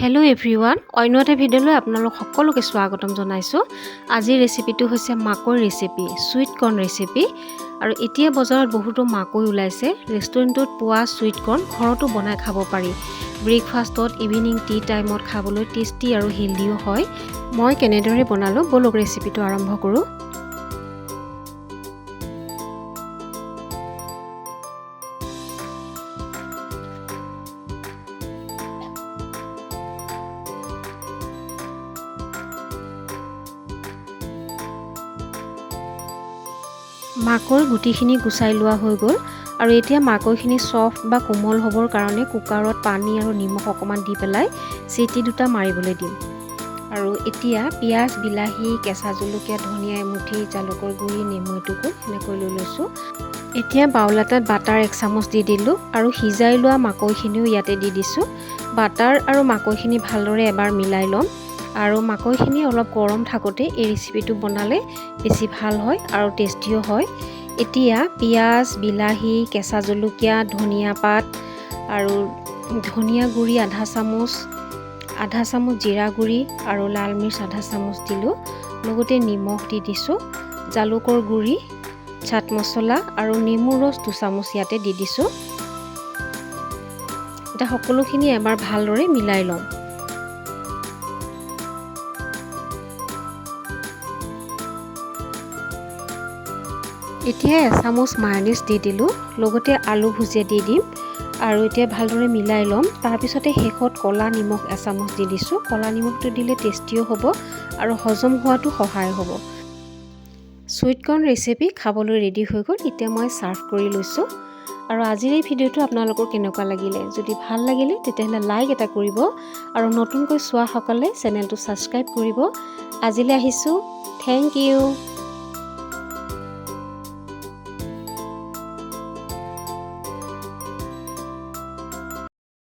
Hello' everyone, অন্য এটা ভিডিঅ'লৈ আপোনালোক সকলোকে স্বাগতম জনাইছোঁ। আজিৰ ৰেচিপিটো হৈছে মাকৈ ৰেচিপি, ছুইট কৰ্ণ ৰেচিপি। আৰু এতিয়া বজাৰত বহুতো মাকৈ ওলাইছে। ৰেষ্টুৰেণ্টত পোৱা ছুইট কৰ্ণ ঘৰতো বনাই খাব পাৰি। ব্ৰেকফাষ্টত, ইভিনিং টি টাইমত খাবলৈ টেষ্টি আৰু হেল্ডিও হয়। মই কেনেদৰে বনালোঁ বলক ৰেচিপিটো আৰম্ভ কৰোঁ। মাকৈ গুটিখিনি গুচাই লোৱা হৈ গ'ল আৰু এতিয়া মাকৈখিনি ছফ্ট বা কোমল হ'বৰ কাৰণে কুকাৰত পানী আৰু নিমখ অকণমান দি পেলাই চিটি দুটা মাৰিবলৈ দিম। আৰু এতিয়া পিঁয়াজ, বিলাহী, কেঁচা জলকীয়া, ধনিয়া এমুঠি, জালুকৰ গুড়ি, নেমু এটুকুৰ এনেকৈ লৈ লৈছোঁ। এতিয়া বাউল এটাত বাটাৰ 1 চামুচ দি দিলোঁ আৰু সিজাই লোৱা মাকৈখিনিও ইয়াতে দি দিছোঁ। বাটাৰ আৰু মাকৈখিনি ভালদৰে এবাৰ মিলাই ল'ম। আৰু মাকৈখিনি অলপ গৰম থাকোঁতে এই ৰেচিপিটো বনালে বেছি ভাল হয় আৰু টেষ্টিও হয়। এতিয়া পিঁয়াজ, বিলাহী, কেঁচা জলকীয়া, ধনিয়া পাত আৰু ধনিয়া গুড়ি আধা চামুচ জিৰা গুড়ি আৰু লাল মিৰ্চ আধা চামুচ দিলোঁ। লগতে নিমখ দি দিছোঁ, জালুকৰ গুড়ি, চাট মছলা আৰু নেমু ৰস 2 চামুচ ইয়াতে দি দিছোঁ। এতিয়া সকলোখিনি এবাৰ ভালদৰে মিলাই ল'ম। এতিয়া 1 চামুচ মায়নিজ দি দিলোঁ, লগতে আলু ভুজিয়া দি দিম আৰু এতিয়া ভালদৰে মিলাই ল'ম। তাৰপিছতে শেষত ক'লা নিমখ 1 চামুচ দি দিছোঁ। ক'লা নিমখটো দিলে টেষ্টিও হ'ব আৰু হজম হোৱাটো সহায় হ'ব। ছুইট কৰ্ণ ৰেচিপি খাবলৈ ৰেডি হৈ গ'ল। এতিয়া মই ছাৰ্ভ কৰি লৈছোঁ। আৰু আজিৰ এই ভিডিঅ'টো আপোনালোকৰ কেনেকুৱা লাগিলে? যদি ভাল লাগিলে তেতিয়াহ'লে লাইক এটা কৰিব আৰু নতুনকৈ চোৱাসকলে চেনেলটো ছাবস্ক্ৰাইব কৰিব। আজিলৈ আহিছোঁ। Thank U.